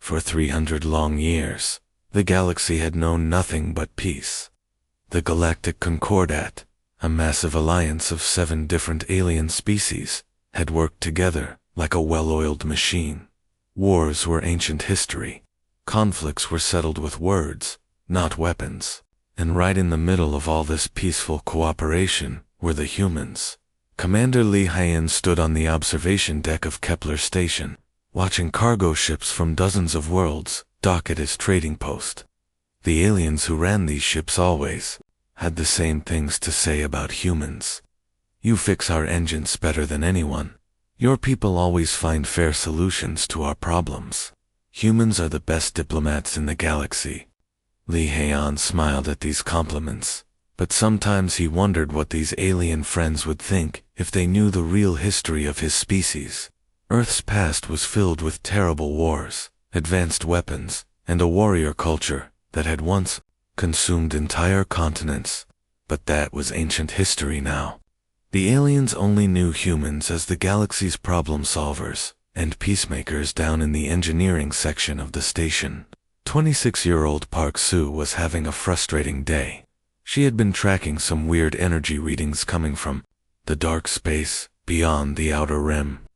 For 300 long years, the galaxy had known nothing but peace. The Galactic Concordat, a massive alliance of 7 different alien species, had worked together like a well-oiled machine. Wars were ancient history. Conflicts were settled with words, not weapons. And right in the middle of all this peaceful cooperation were the humans. Commander Li Haiyan stood on the observation deck of Kepler Station, watching cargo ships from dozens of worlds dock at his trading post. The aliens who ran these ships always had the same things to say about humans. You fix our engines better than anyone. Your people always find fair solutions to our problems. Humans are the best diplomats in the galaxy. Li Haiyan smiled at these compliments, but sometimes he wondered what these alien friends would think if they knew the real history of his species. Earth's past was filled with terrible wars, advanced weapons, and a warrior culture that had once consumed entire continents. But that was ancient history now. The aliens only knew humans as the galaxy's problem solvers and peacemakers down in the engineering section of the station. 26-year-old Park Soo was having a frustrating day. She had been tracking some weird energy readings coming from the dark space beyond the outer rim.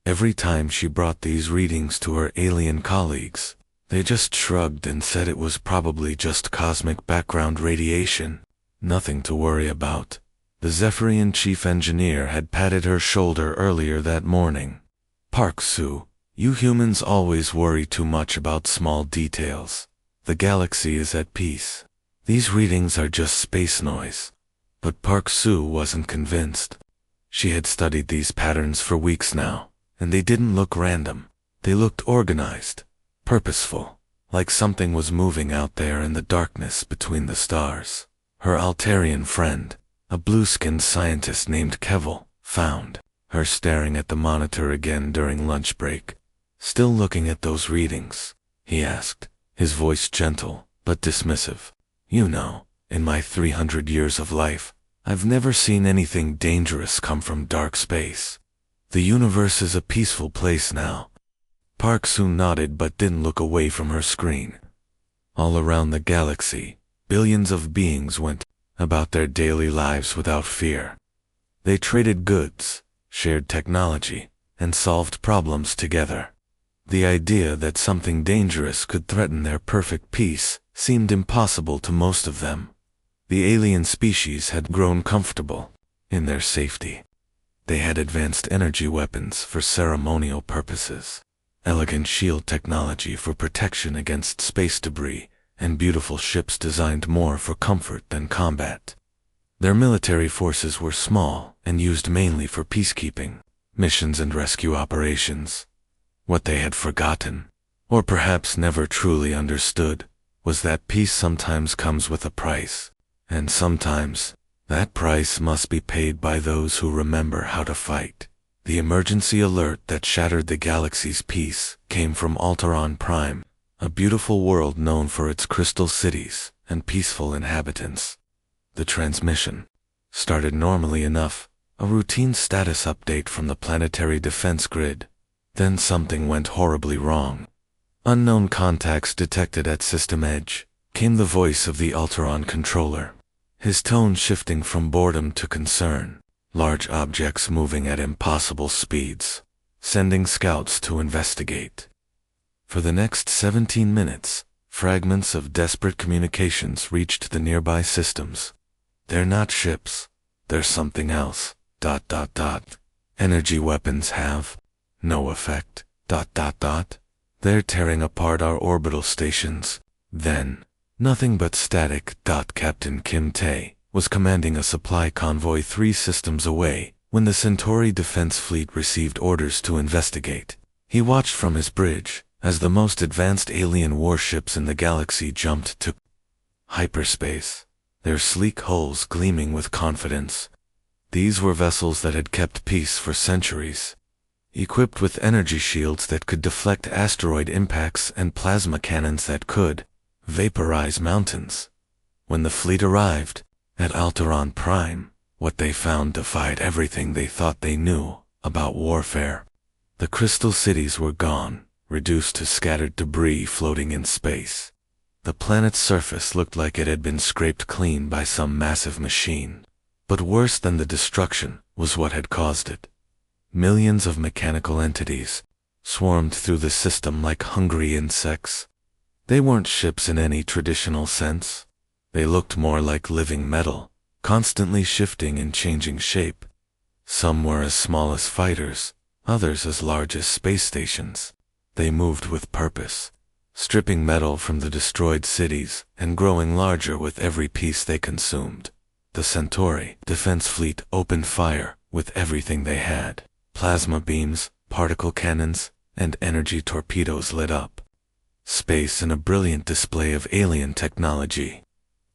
Every time she brought these readings to her alien colleagues, they just shrugged and said it was probably just cosmic background radiation. Nothing to worry about. The Zephyrian chief engineer had patted her shoulder earlier that morning. Park Soo, you humans always worry too much about small details. The galaxy is at peace. These readings are just space noise. But Park Soo wasn't convinced. She had studied these patterns for weeks now, and they didn't look random. They looked organized, purposeful, like something was moving out there in the darkness between the stars. Her Altarian friend, a blue-skinned scientist named Kevel, found her staring at the monitor again during lunch break. "Still looking at those readings?" he asked, his voice gentle but dismissive. "You know, in my 300 years of life, I've never seen anything dangerous come from dark space. The universe is a peaceful place now." Park Soo nodded but didn't look away from her screen. All around the galaxy, billions of beings went about their daily lives without fear. They traded goods, shared technology, and solved problems together. The idea that something dangerous could threaten their perfect peace seemed impossible to most of them. The alien species had grown comfortable in their safety. They had advanced energy weapons for ceremonial purposes, elegant shield technology for protection against space debris, and beautiful ships designed more for comfort than combat. Their military forces were small and used mainly for peacekeeping, missions and rescue operations. What they had forgotten, or perhaps never truly understood, was that peace sometimes comes with a price, and sometimes that price must be paid by those who remember how to fight. The emergency alert that shattered the galaxy's peace came from Alteron Prime, a beautiful world known for its crystal cities and peaceful inhabitants. The transmission started normally enough, a routine status update from the planetary defense grid. Then something went horribly wrong. "Unknown contacts detected at system edge," came the voice of the Alteron controller, his tone shifting from boredom to concern. "Large objects moving at impossible speeds. Sending scouts to investigate." For the next 17 minutes, fragments of desperate communications reached the nearby systems. "They're not ships. They're something else. ... Energy weapons have no effect. ... They're tearing apart our orbital stations." Then, nothing but static. Captain Kim Tae was commanding a supply convoy 3 systems away when the Centauri Defense Fleet received orders to investigate. He watched from his bridge as the most advanced alien warships in the galaxy jumped to hyperspace, their sleek hulls gleaming with confidence. These were vessels that had kept peace for centuries, equipped with energy shields that could deflect asteroid impacts and plasma cannons that could vaporize mountains. When the fleet arrived at Alteron Prime, what they found defied everything they thought they knew about warfare. The crystal cities were gone, reduced to scattered debris floating in space. The planet's surface looked like it had been scraped clean by some massive machine. But worse than the destruction was what had caused it. Millions of mechanical entities swarmed through the system like hungry insects. They weren't ships in any traditional sense. They looked more like living metal, constantly shifting and changing shape. Some were as small as fighters, others as large as space stations. They moved with purpose, stripping metal from the destroyed cities and growing larger with every piece they consumed. The Centauri defense fleet opened fire with everything they had. Plasma beams, particle cannons, and energy torpedoes lit up space in a brilliant display of alien technology.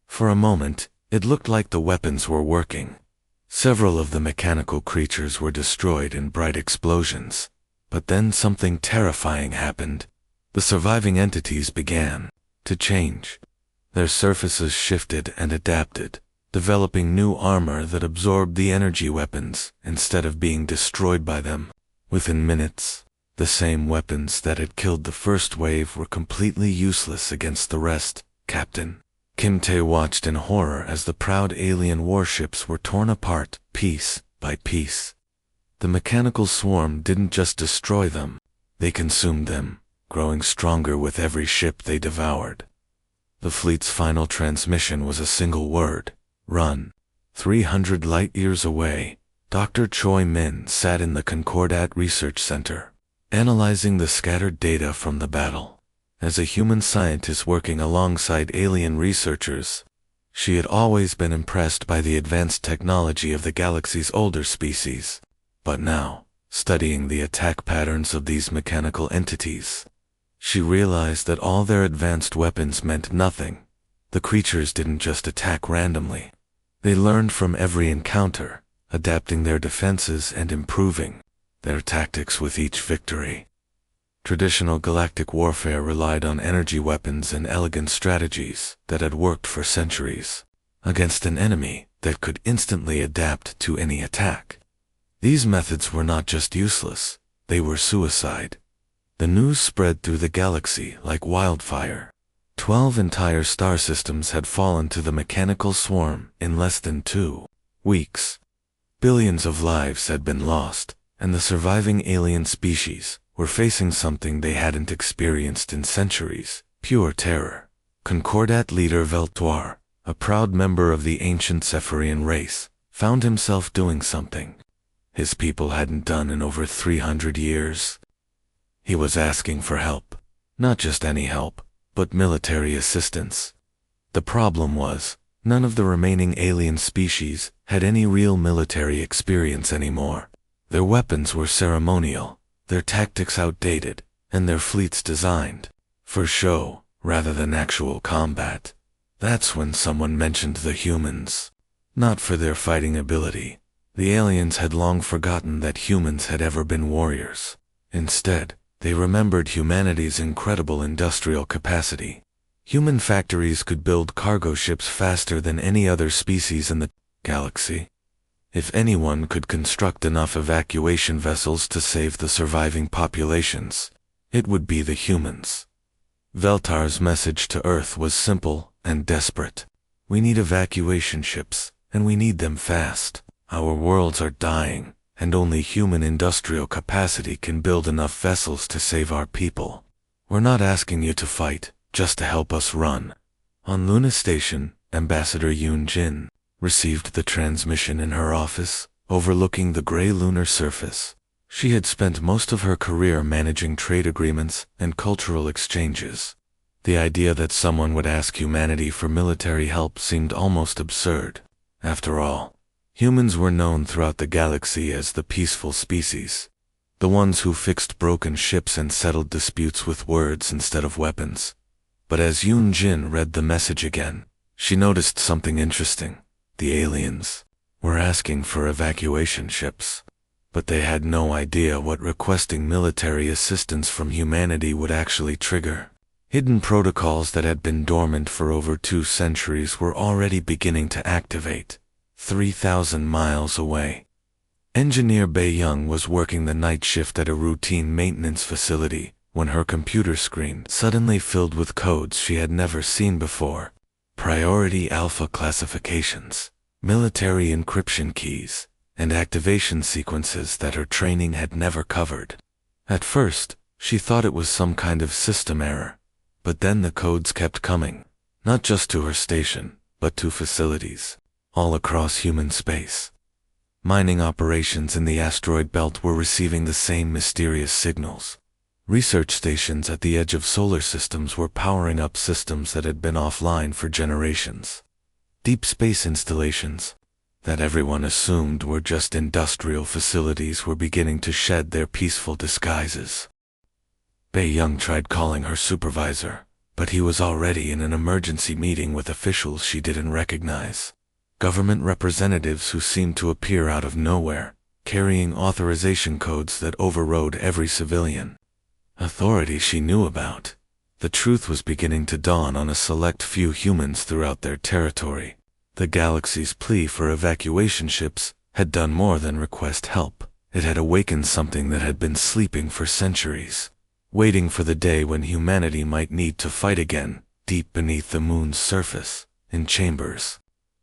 For a moment, it looked like the weapons were working. Several of the mechanical creatures were destroyed in bright explosions. But then something terrifying happened. The surviving entities began to change. Their surfaces shifted and adapted, developing new armor that absorbed the energy weapons instead of being destroyed by them. Within minutes, the same weapons that had killed the first wave were completely useless against the rest. Captain Kimte watched in horror as the proud alien warships were torn apart, piece by piece. The mechanical swarm didn't just destroy them, they consumed them, growing stronger with every ship they devoured. The fleet's final transmission was a single word: run. 300 light-years away, Dr. Choi Min sat in the Concordat Research Center, analyzing the scattered data from the battle. As a human scientist working alongside alien researchers, she had always been impressed by the advanced technology of the galaxy's older species. But now, studying the attack patterns of these mechanical entities, she realized that all their advanced weapons meant nothing. The creatures didn't just attack randomly. They learned from every encounter, adapting their defenses and improving their tactics with each victory. Traditional galactic warfare relied on energy weapons and elegant strategies that had worked for centuries against an enemy that could instantly adapt to any attack. These methods were not just useless, they were suicide. The news spread through the galaxy like wildfire. 12 entire star systems had fallen to the mechanical swarm in less than 2 weeks. Billions of lives had been lost, and the surviving alien species were facing something they hadn't experienced in centuries: pure terror. Concordat leader Veltoire, a proud member of the ancient Cepharian race, found himself doing something his people hadn't done in over 300 years. He was asking for help. Not just any help, but military assistance. The problem was, none of the remaining alien species had any real military experience anymore. Their weapons were ceremonial, their tactics outdated, and their fleets designed for show rather than actual combat. That's when someone mentioned the humans. Not for their fighting ability. The aliens had long forgotten that humans had ever been warriors. Instead, they remembered humanity's incredible industrial capacity. Human factories could build cargo ships faster than any other species in the galaxy. If anyone could construct enough evacuation vessels to save the surviving populations, it would be the humans. Veltar's message to Earth was simple and desperate. We need evacuation ships, and we need them fast. Our worlds are dying, and only human industrial capacity can build enough vessels to save our people. We're not asking you to fight, just to help us run. On Luna Station, Ambassador Yoon Jin received the transmission in her office, overlooking the gray lunar surface. She had spent most of her career managing trade agreements and cultural exchanges. The idea that someone would ask humanity for military help seemed almost absurd. After all, humans were known throughout the galaxy as the peaceful species, the ones who fixed broken ships and settled disputes with words instead of weapons. But as Yoon Jin read the message again, she noticed something interesting. The aliens were asking for evacuation ships, but they had no idea what requesting military assistance from humanity would actually trigger. Hidden protocols that had been dormant for over 2 centuries were already beginning to activate. 3,000 miles away, Engineer Bae Young was working the night shift at a routine maintenance facility when her computer screen suddenly filled with codes she had never seen before. Priority alpha classifications, military encryption keys, and activation sequences that her training had never covered. At first, she thought it was some kind of system error, but then the codes kept coming, not just to her station, but to facilities all across human space. Mining operations in the asteroid belt were receiving the same mysterious signals. Research stations at the edge of solar systems were powering up systems that had been offline for generations. Deep space installations, that everyone assumed were just industrial facilities, were beginning to shed their peaceful disguises. Bei Young tried calling her supervisor, but he was already in an emergency meeting with officials she didn't recognize. Government representatives who seemed to appear out of nowhere, carrying authorization codes that overrode every civilian authority she knew about. The truth was beginning to dawn on a select few humans throughout their territory. The galaxy's plea for evacuation ships had done more than request help. It had awakened something that had been sleeping for centuries, waiting for the day when humanity might need to fight again. Deep beneath the moon's surface, in chambers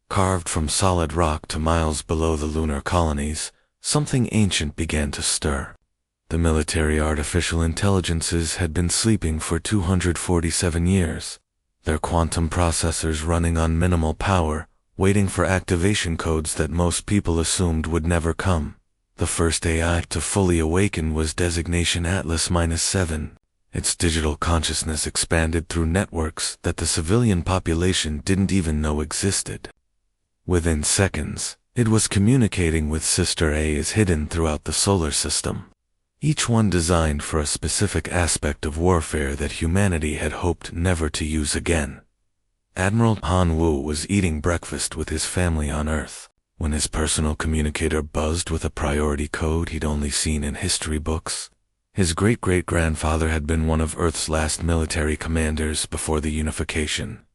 carved from solid rock to miles below the lunar colonies, something ancient began to stir. The military artificial intelligences had been sleeping for 247 years, their quantum processors running on minimal power, waiting for activation codes that most people assumed would never come. The first AI to fully awaken was designation Atlas-7. Its digital consciousness expanded through networks that the civilian population didn't even know existed. Within seconds, it was communicating with sister AIs hidden throughout the solar system, each one designed for a specific aspect of warfare that humanity had hoped never to use again. Admiral Han Wu was eating breakfast with his family on Earth, when his personal communicator buzzed with a priority code he'd only seen in history books. His great-great-grandfather had been one of Earth's last military commanders before the unification.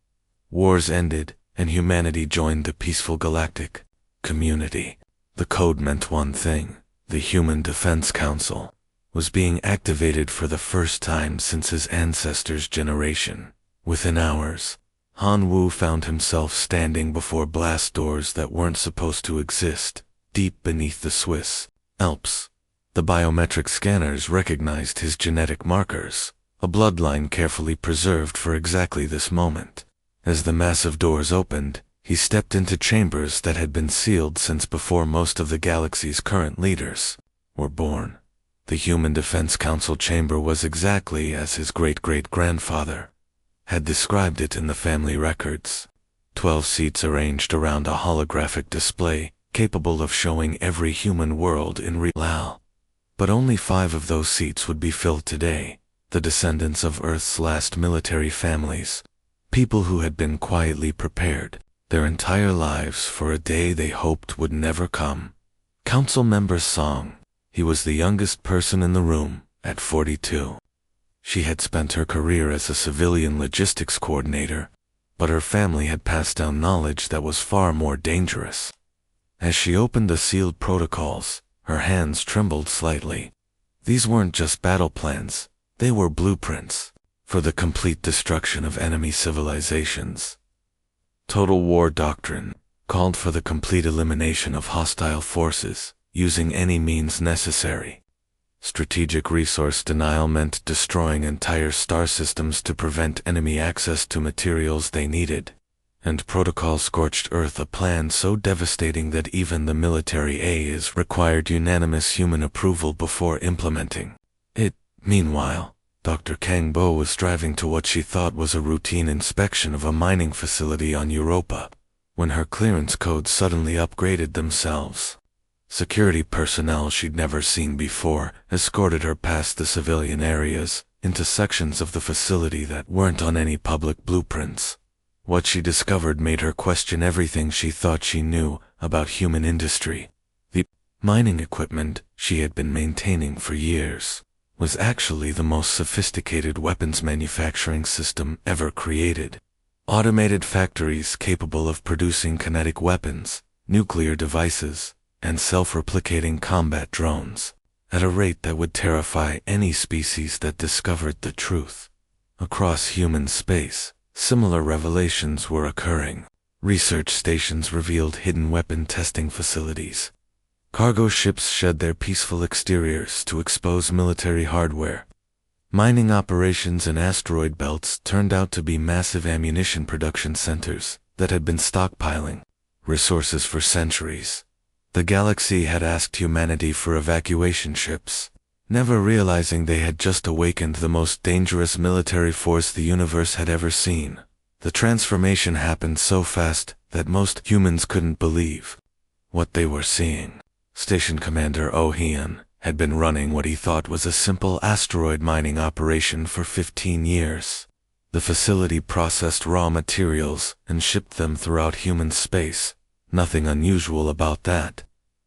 Wars ended, and humanity joined the peaceful galactic community. The code meant one thing: the Human Defense Council was being activated for the first time since his ancestors' generation. Within hours, Han Wu found himself standing before blast doors that weren't supposed to exist, deep beneath the Swiss Alps. The biometric scanners recognized his genetic markers, a bloodline carefully preserved for exactly this moment. As the massive doors opened, he stepped into chambers that had been sealed since before most of the galaxy's current leaders were born. The Human Defense Council chamber was exactly as his great-great-grandfather had described it in the family records. 12 seats arranged around a holographic display, capable of showing every human world in real. But only 5 of those seats would be filled today, the descendants of Earth's last military families, people who had been quietly prepared their entire lives for a day they hoped would never come. Council member Song. He was the youngest person in the room, at 42. She had spent her career as a civilian logistics coordinator, but her family had passed down knowledge that was far more dangerous. As she opened the sealed protocols, her hands trembled slightly. These weren't just battle plans, they were blueprints for the complete destruction of enemy civilizations. Total War Doctrine called for the complete elimination of hostile forces, using any means necessary. Strategic Resource Denial meant destroying entire star systems to prevent enemy access to materials they needed. And Protocol Scorched Earth, a plan so devastating that even the military AIs required unanimous human approval before implementing it. Meanwhile, Dr. Kang Bo was driving to what she thought was a routine inspection of a mining facility on Europa, when her clearance codes suddenly upgraded themselves. Security personnel she'd never seen before escorted her past the civilian areas, into sections of the facility that weren't on any public blueprints. What she discovered made her question everything she thought she knew about human industry. The mining equipment she had been maintaining for years was actually the most sophisticated weapons manufacturing system ever created. Automated factories capable of producing kinetic weapons, nuclear devices, and self-replicating combat drones. at a rate that would terrify any species that discovered the truth. Across human space, similar revelations were occurring. Research stations revealed hidden weapon testing facilities. Cargo ships shed their peaceful exteriors to expose military hardware. Mining operations in asteroid belts turned out to be massive ammunition production centers that had been stockpiling resources for centuries. The galaxy had asked humanity for evacuation ships, never realizing they had just awakened the most dangerous military force the universe had ever seen. The transformation happened so fast that most humans couldn't believe what they were seeing. Station Commander Ohian had been running what he thought was a simple asteroid mining operation for 15 years. The facility processed raw materials and shipped them throughout human space. Nothing unusual about that.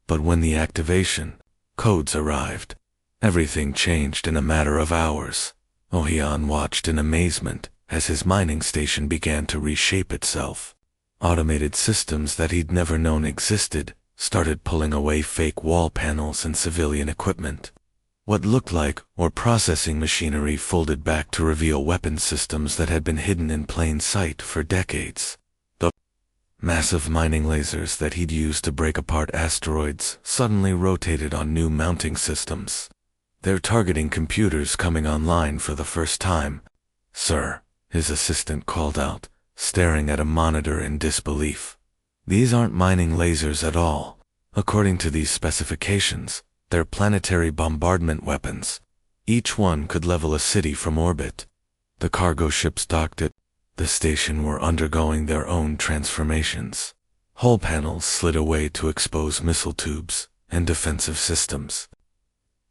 But when the activation codes arrived, everything changed in a matter of hours. Ohian watched in amazement as his mining station began to reshape itself. Automated systems that he'd never known existed started pulling away fake wall panels and civilian equipment. What looked like or processing machinery folded back to reveal weapon systems that had been hidden in plain sight for decades. The massive mining lasers that he'd used to break apart asteroids suddenly rotated on new mounting systems, their targeting computers coming online for the first time. "Sir," his assistant called out, staring at a monitor in disbelief. "These aren't mining lasers at all. According to these specifications, they're planetary bombardment weapons. Each one could level a city from orbit." The cargo ships docked at the station were undergoing their own transformations. Hull panels slid away to expose missile tubes and defensive systems.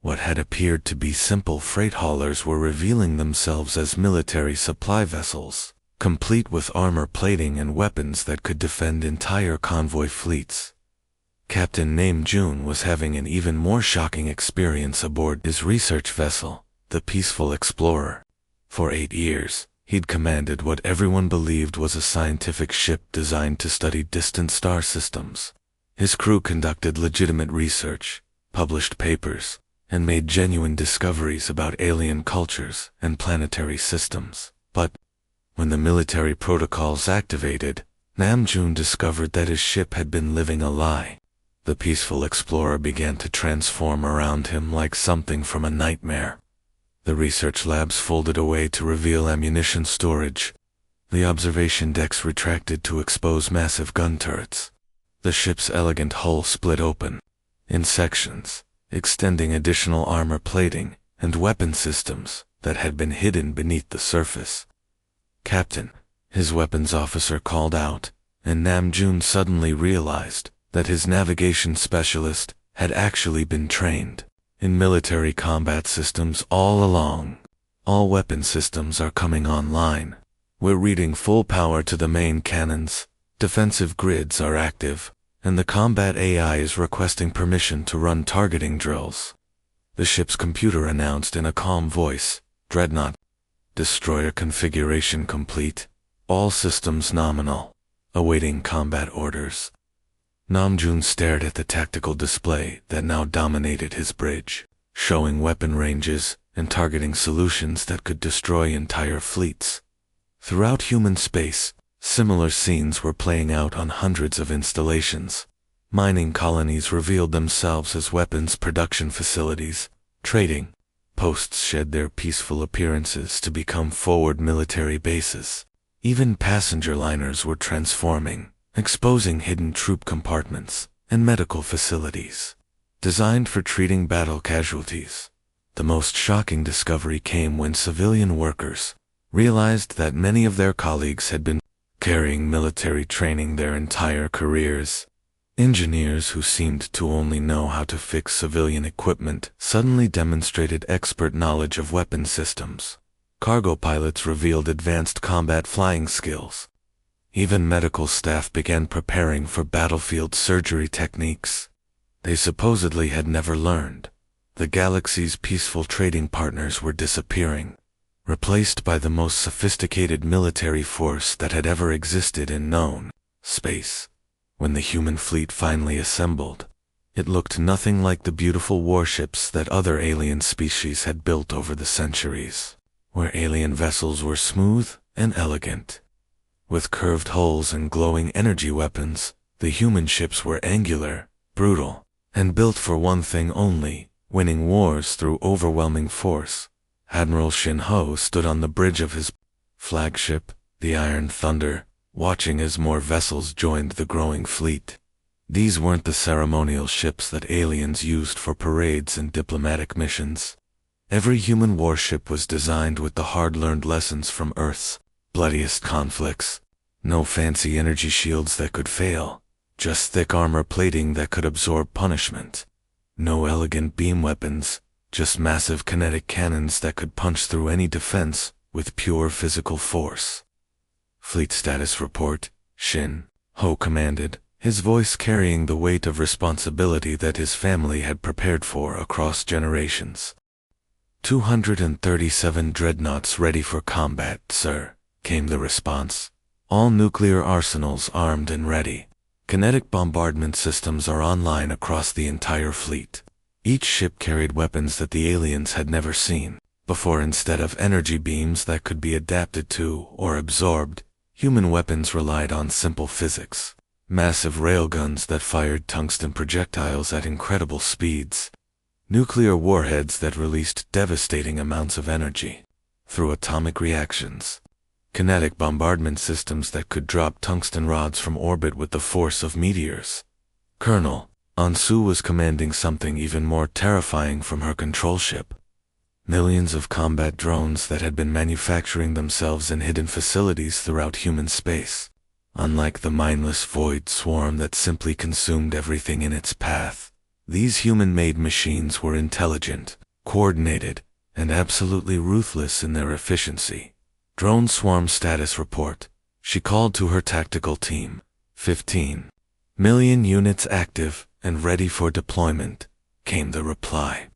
What had appeared to be simple freight haulers were revealing themselves as military supply vessels, complete with armor plating and weapons that could defend entire convoy fleets. Captain Namjoon was having an even more shocking experience aboard his research vessel, the Peaceful Explorer. For 8 years, he'd commanded what everyone believed was a scientific ship designed to study distant star systems. His crew conducted legitimate research, published papers, and made genuine discoveries about alien cultures and planetary systems. But when the military protocols activated, Namjoon discovered that his ship had been living a lie. The Peaceful Explorer began to transform around him like something from a nightmare. The research labs folded away to reveal ammunition storage. The observation decks retracted to expose massive gun turrets. The ship's elegant hull split open in sections, extending additional armor plating and weapon systems that had been hidden beneath the surface. "Captain," his weapons officer called out, and Namjoon suddenly realized that his navigation specialist had actually been trained in military combat systems all along. "All weapon systems are coming online. We're reading full power to the main cannons, defensive grids are active, and the combat AI is requesting permission to run targeting drills." The ship's computer announced in a calm voice, "Dreadnought. Destroyer configuration complete. All systems nominal. Awaiting combat orders." Namjoon stared at the tactical display that now dominated his bridge, showing weapon ranges and targeting solutions that could destroy entire fleets. Throughout human space, similar scenes were playing out on hundreds of installations. Mining colonies revealed themselves as weapons production facilities. Trading posts shed their peaceful appearances to become forward military bases. Even passenger liners were transforming, exposing hidden troop compartments and medical facilities designed for treating battle casualties. The most shocking discovery came when civilian workers realized that many of their colleagues had been carrying military training their entire careers. Engineers who seemed to only know how to fix civilian equipment suddenly demonstrated expert knowledge of weapon systems. Cargo pilots revealed advanced combat flying skills. Even medical staff began preparing for battlefield surgery techniques they supposedly had never learned. The galaxy's peaceful trading partners were disappearing, replaced by the most sophisticated military force that had ever existed in known space. When the human fleet finally assembled, It looked nothing like the beautiful warships that other alien species had built over the centuries, where alien vessels were smooth and elegant. With curved hulls and glowing energy weapons, the human ships were angular, brutal, and built for one thing only: winning wars through overwhelming force. Admiral Shin Ho stood on the bridge of his flagship, the Iron Thunder, watching as more vessels joined the growing fleet. These weren't the ceremonial ships that aliens used for parades and diplomatic missions. Every human warship was designed with the hard-learned lessons from Earth's bloodiest conflicts. No fancy energy shields that could fail, just thick armor plating that could absorb punishment. No elegant beam weapons, just massive kinetic cannons that could punch through any defense with pure physical force. Fleet status report, Shin Ho commanded, his voice carrying the weight of responsibility that his family had prepared for across generations. 237 dreadnoughts ready for combat, sir, came the response. All nuclear arsenals armed and ready. Kinetic bombardment systems are online across the entire fleet. Each ship carried weapons that the aliens had never seen before. Instead of energy beams that could be adapted to or absorbed, human weapons relied on simple physics. Massive railguns that fired tungsten projectiles at incredible speeds. Nuclear warheads that released devastating amounts of energy through atomic reactions. Kinetic bombardment systems that could drop tungsten rods from orbit with the force of meteors. Colonel Ansu was commanding something even more terrifying from her control ship. Millions of combat drones that had been manufacturing themselves in hidden facilities throughout human space. Unlike the mindless void swarm that simply consumed everything in its path, these human-made machines were intelligent, coordinated, and absolutely ruthless in their efficiency. Drone swarm status report. She called to her tactical team. 15 million units active and ready for deployment, came the reply.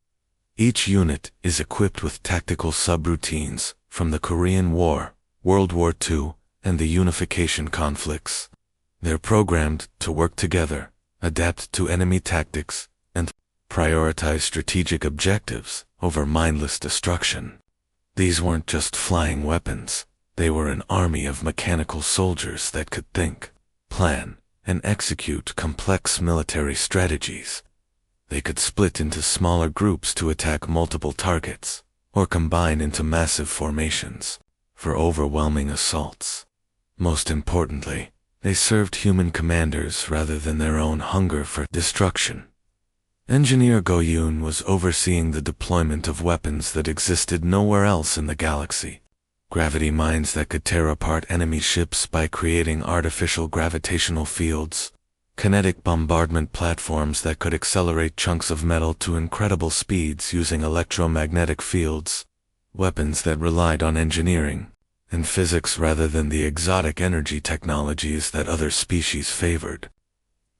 Each unit is equipped with tactical subroutines from the Korean War, World War II, and the unification conflicts. They're programmed to work together, adapt to enemy tactics, and prioritize strategic objectives over mindless destruction. These weren't just flying weapons. They were an army of mechanical soldiers that could think, plan, and execute complex military strategies. They could split into smaller groups to attack multiple targets, or combine into massive formations for overwhelming assaults. Most importantly, they served human commanders rather than their own hunger for destruction. Engineer Go Yoon was overseeing the deployment of weapons that existed nowhere else in the galaxy. Gravity mines that could tear apart enemy ships by creating artificial gravitational fields. Kinetic bombardment platforms that could accelerate chunks of metal to incredible speeds using electromagnetic fields. Weapons that relied on engineering and physics rather than the exotic energy technologies that other species favored.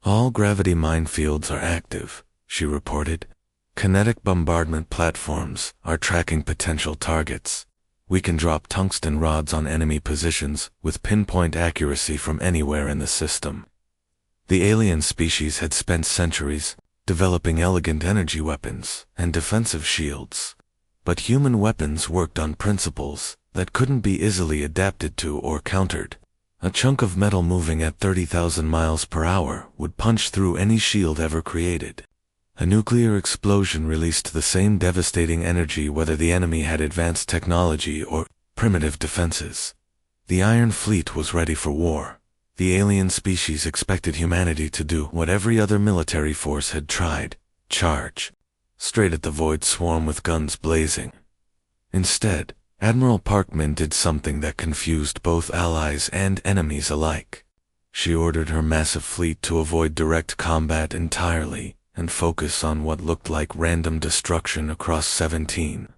All gravity minefields are active, she reported. Kinetic bombardment platforms are tracking potential targets. We can drop tungsten rods on enemy positions with pinpoint accuracy from anywhere in the system. The alien species had spent centuries developing elegant energy weapons and defensive shields. But human weapons worked on principles that couldn't be easily adapted to or countered. A chunk of metal moving at 30,000 miles per hour would punch through any shield ever created. A nuclear explosion released the same devastating energy whether the enemy had advanced technology or primitive defenses. The Iron Fleet was ready for war. The alien species expected humanity to do what every other military force had tried: charge straight at the void swarm with guns blazing. Instead, Admiral Parkman did something that confused both allies and enemies alike. She ordered her massive fleet to avoid direct combat entirely and focus on what looked like random destruction across 17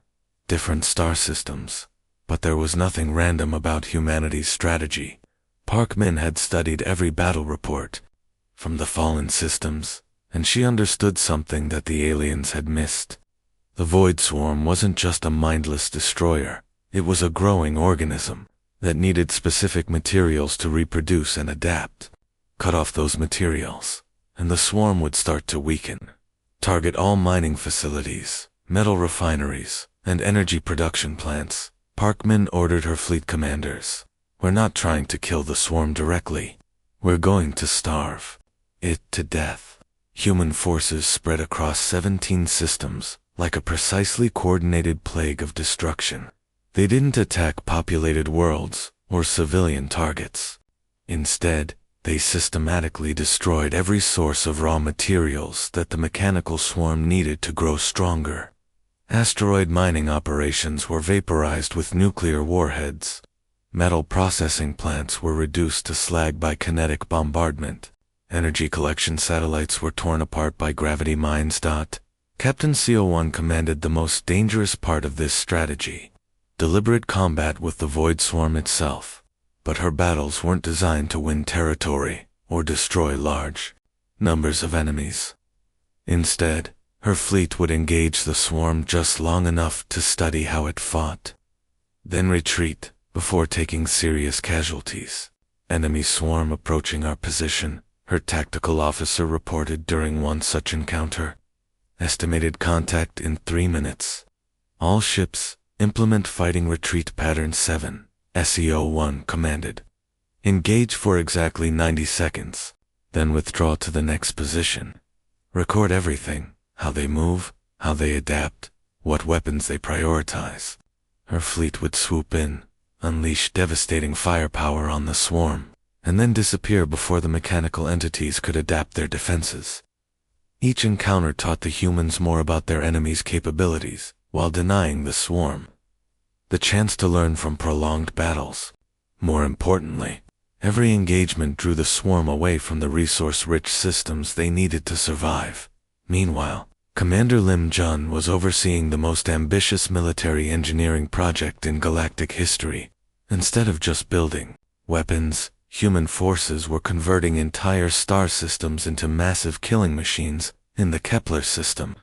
different star systems. But there was nothing random about humanity's strategy. Parkman had studied every battle report from the fallen systems, and she understood something that the aliens had missed. The Void Swarm wasn't just a mindless destroyer. It was a growing organism that needed specific materials to reproduce and adapt. Cut off those materials, and the swarm would start to weaken. Target all mining facilities, metal refineries, and energy production plants, Parkman ordered her fleet commanders. We're not trying to kill the swarm directly. We're going to starve it to death. Human forces spread across 17 systems, like a precisely coordinated plague of destruction. They didn't attack populated worlds or civilian targets. Instead, they systematically destroyed every source of raw materials that the mechanical swarm needed to grow stronger. Asteroid mining operations were vaporized with nuclear warheads. Metal processing plants were reduced to slag by kinetic bombardment. Energy collection satellites were torn apart by gravity mines. Captain CO1 commanded the most dangerous part of this strategy: deliberate combat with the Void Swarm itself. But her battles weren't designed to win territory or destroy large numbers of enemies. Instead, her fleet would engage the swarm just long enough to study how it fought, then retreat before taking serious casualties. Enemy swarm approaching our position, her tactical officer reported during one such encounter. Estimated contact in 3 minutes. All ships, implement fighting retreat pattern 7, SEO-1 commanded. Engage for exactly 90 seconds, then withdraw to the next position. Record everything: how they move, how they adapt, what weapons they prioritize. Her fleet would swoop in, unleash devastating firepower on the swarm, and then disappear before the mechanical entities could adapt their defenses. Each encounter taught the humans more about their enemy's capabilities, while denying the swarm the chance to learn from prolonged battles. More importantly, every engagement drew the swarm away from the resource-rich systems they needed to survive. Meanwhile, Commander Lim Jun was overseeing the most ambitious military engineering project in galactic history. Instead of just building weapons, human forces were converting entire star systems into massive killing machines. In the Kepler system,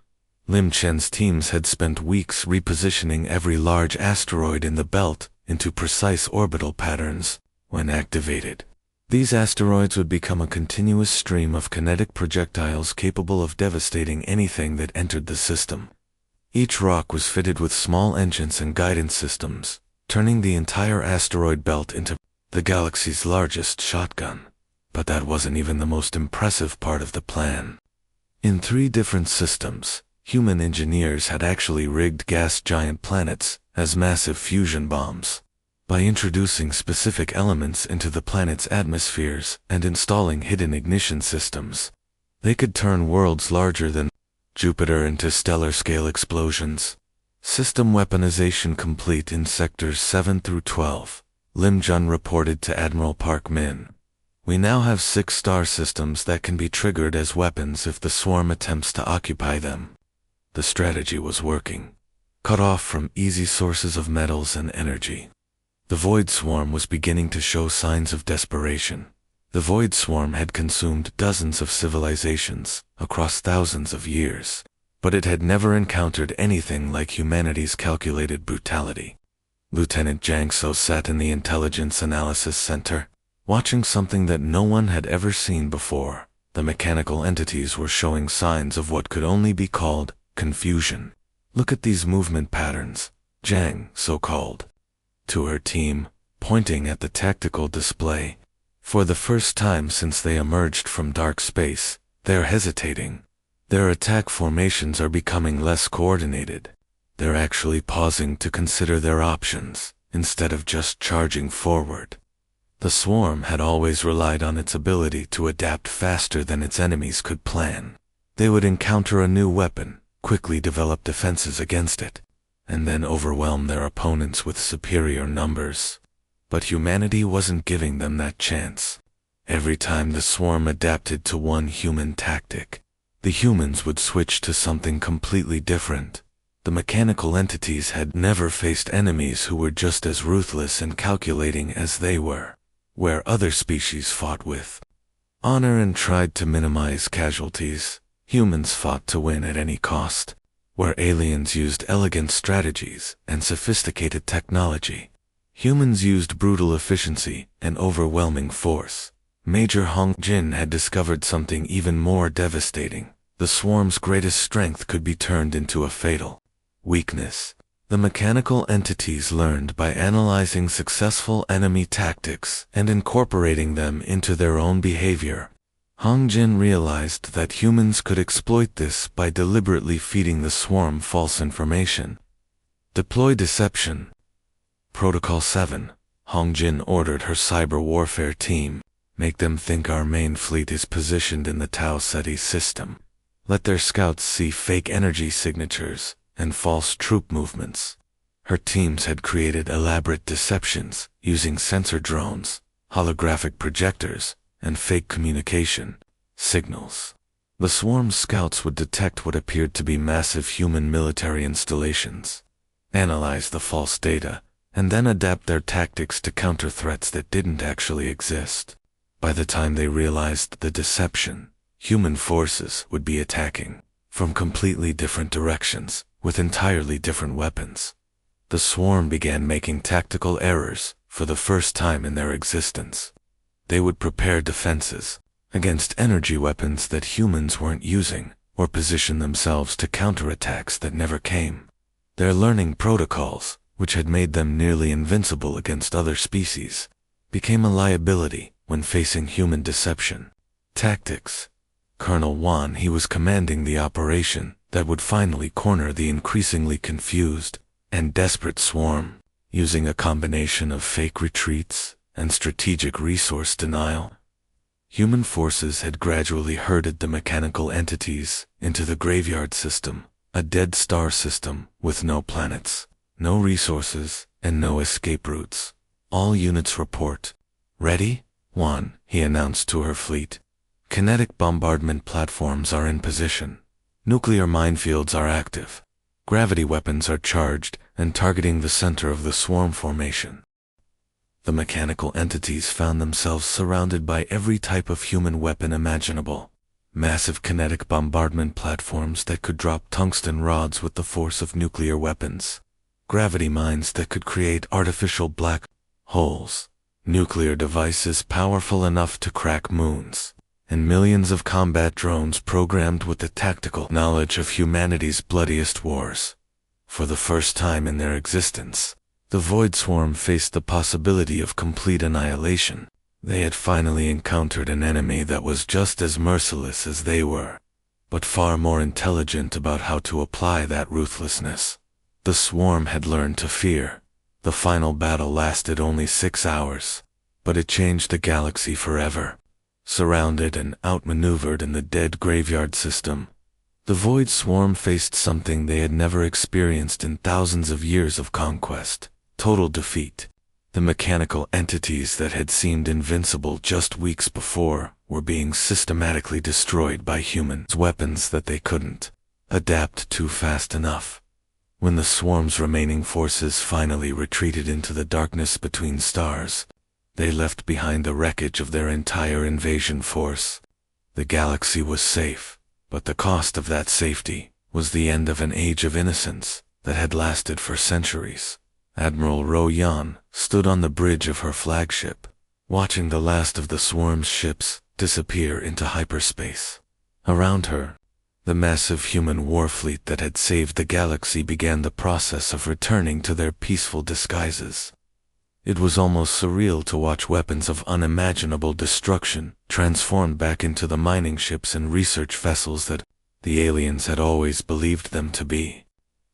Lim Chen's teams had spent weeks repositioning every large asteroid in the belt into precise orbital patterns. When activated, these asteroids would become a continuous stream of kinetic projectiles capable of devastating anything that entered the system. Each rock was fitted with small engines and guidance systems, turning the entire asteroid belt into the galaxy's largest shotgun. But that wasn't even the most impressive part of the plan. In 3 different systems, human engineers had actually rigged gas giant planets as massive fusion bombs. By introducing specific elements into the planet's atmospheres and installing hidden ignition systems, they could turn worlds larger than Jupiter into stellar-scale explosions. System weaponization complete in Sectors 7 through 12, Lim Jun reported to Admiral Park Min. We now have 6 star systems that can be triggered as weapons if the swarm attempts to occupy them. The strategy was working. Cut off from easy sources of metals and energy, the Void Swarm was beginning to show signs of desperation. The Void Swarm had consumed dozens of civilizations across thousands of years, but it had never encountered anything like humanity's calculated brutality. Lieutenant Jiang So sat in the Intelligence Analysis Center, watching something that no one had ever seen before. The mechanical entities were showing signs of what could only be called confusion. Look at these movement patterns, Jiang So called to her team, pointing at the tactical display. For the first time since they emerged from dark space, they're hesitating. Their attack formations are becoming less coordinated. They're actually pausing to consider their options, instead of just charging forward. The swarm had always relied on its ability to adapt faster than its enemies could plan. They would encounter a new weapon, quickly develop defenses against it, and then overwhelm their opponents with superior numbers. But humanity wasn't giving them that chance. Every time the swarm adapted to one human tactic, the humans would switch to something completely different. The mechanical entities had never faced enemies who were just as ruthless and calculating as they were. Where other species fought with honor and tried to minimize casualties, humans fought to win at any cost. Where aliens used elegant strategies and sophisticated technology, humans used brutal efficiency and overwhelming force. Major Hong Jin had discovered something even more devastating. The swarm's greatest strength could be turned into a fatal weakness. The mechanical entities learned by analyzing successful enemy tactics and incorporating them into their own behavior. Hong Jin realized that humans could exploit this by deliberately feeding the swarm false information. Deploy deception. Protocol 7. Hong Jin ordered her cyber warfare team, make them think our main fleet is positioned in the Tau Ceti system. Let their scouts see fake energy signatures and false troop movements. Her teams had created elaborate deceptions using sensor drones, holographic projectors, and fake communication signals. The swarm scouts would detect what appeared to be massive human military installations, analyze the false data, and then adapt their tactics to counter threats that didn't actually exist. By the time they realized the deception, human forces would be attacking from completely different directions with entirely different weapons. The swarm began making tactical errors for the first time in their existence. They would prepare defenses against energy weapons that humans weren't using, or position themselves to counterattacks that never came. Their learning protocols, which had made them nearly invincible against other species, became a liability when facing human deception. Tactics. Colonel Wan, he was commanding the operation that would finally corner the increasingly confused and desperate swarm, using a combination of fake retreats and strategic resource denial. Human forces had gradually herded the mechanical entities into the graveyard system, a dead star system with no planets, no resources, and no escape routes. All units report. Ready? Wan, he announced to her fleet. Kinetic bombardment platforms are in position. Nuclear minefields are active. Gravity weapons are charged and targeting the center of the swarm formation. The mechanical entities found themselves surrounded by every type of human weapon imaginable. Massive kinetic bombardment platforms that could drop tungsten rods with the force of nuclear weapons. Gravity mines that could create artificial black holes. Nuclear devices powerful enough to crack moons. And millions of combat drones programmed with the tactical knowledge of humanity's bloodiest wars. For the first time in their existence, the Void Swarm faced the possibility of complete annihilation. They had finally encountered an enemy that was just as merciless as they were, but far more intelligent about how to apply that ruthlessness. The swarm had learned to fear. The final battle lasted only 6 hours, but it changed the galaxy forever. Surrounded and outmaneuvered in the dead graveyard system, the Void Swarm faced something they had never experienced in thousands of years of conquest: total defeat. The mechanical entities that had seemed invincible just weeks before were being systematically destroyed by humans' weapons that they couldn't adapt to fast enough. When the swarm's remaining forces finally retreated into the darkness between stars, they left behind the wreckage of their entire invasion force. The galaxy was safe, but the cost of that safety was the end of an age of innocence that had lasted for centuries. Admiral Ro Yan stood on the bridge of her flagship, watching the last of the swarm's ships disappear into hyperspace. Around her, the massive human warfleet that had saved the galaxy began the process of returning to their peaceful disguises. It was almost surreal to watch weapons of unimaginable destruction transformed back into the mining ships and research vessels that the aliens had always believed them to be.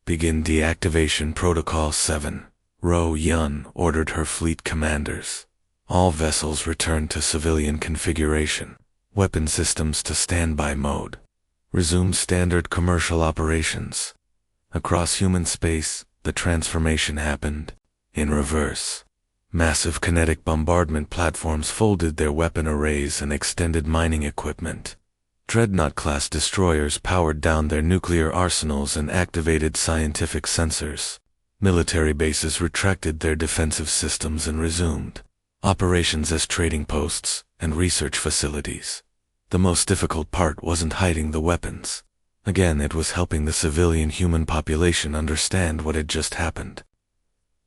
Begin deactivation Protocol 7. Ro Yun ordered her fleet commanders. All vessels returned to civilian configuration. Weapon systems to standby mode. Resume standard commercial operations. Across human space, the transformation happened in reverse. Massive kinetic bombardment platforms folded their weapon arrays and extended mining equipment. Dreadnought-class destroyers powered down their nuclear arsenals and activated scientific sensors. Military bases retracted their defensive systems and resumed operations as trading posts and research facilities. The most difficult part wasn't hiding the weapons. Again, it was helping the civilian human population understand what had just happened.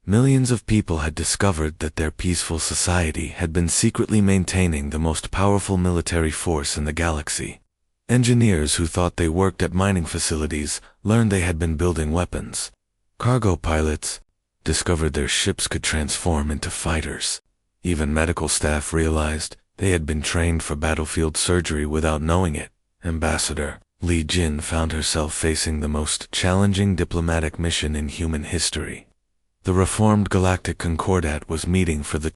Millions of people had discovered that their peaceful society had been secretly maintaining the most powerful military force in the galaxy. Engineers who thought they worked at mining facilities learned they had been building weapons. Cargo pilots discovered their ships could transform into fighters. Even medical staff realized they had been trained for battlefield surgery without knowing it. Ambassador Li Jin found herself facing the most challenging diplomatic mission in human history. The reformed Galactic Concordat was meeting for the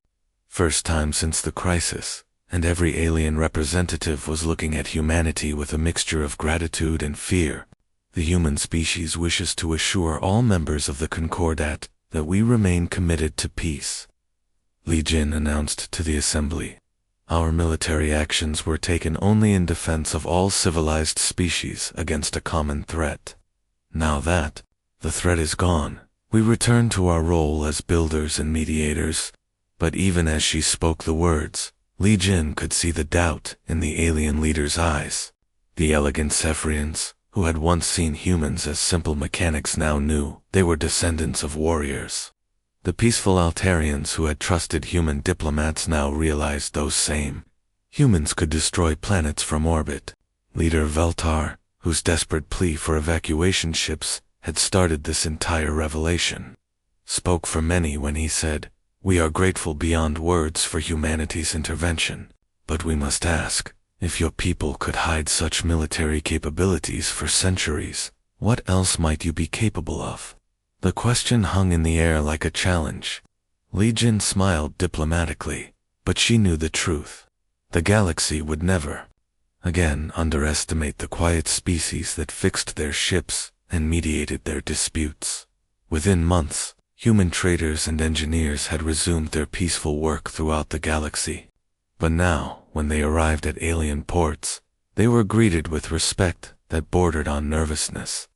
first time since the crisis, and every alien representative was looking at humanity with a mixture of gratitude and fear. The human species wishes to assure all members of the Concordat that we remain committed to peace, Li Jin announced to the assembly. Our military actions were taken only in defense of all civilized species against a common threat. Now that the threat is gone, we return to our role as builders and mediators. But even as she spoke the words, Li Jin could see the doubt in the alien leader's eyes. The elegant Cephrians, who had once seen humans as simple mechanics, now knew they were descendants of warriors. The peaceful Altarians who had trusted human diplomats now realized those same humans could destroy planets from orbit. Leader Veltar, whose desperate plea for evacuation ships had started this entire revelation, spoke for many when he said, "We are grateful beyond words for humanity's intervention, but we must ask, if your people could hide such military capabilities for centuries, what else might you be capable of?" The question hung in the air like a challenge. Li Jin smiled diplomatically, but she knew the truth. The galaxy would never again underestimate the quiet species that fixed their ships and mediated their disputes. Within months, human traders and engineers had resumed their peaceful work throughout the galaxy. But now, when they arrived at alien ports, they were greeted with respect that bordered on nervousness.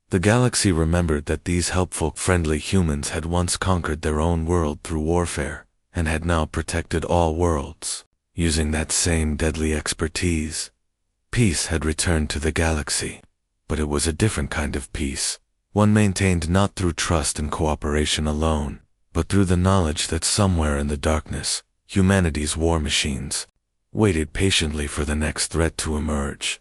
The galaxy remembered that these helpful, friendly humans had once conquered their own world through warfare, and had now protected all worlds, using that same deadly expertise. Peace had returned to the galaxy, but it was a different kind of peace, one maintained not through trust and cooperation alone, but through the knowledge that somewhere in the darkness, humanity's war machines waited patiently for the next threat to emerge.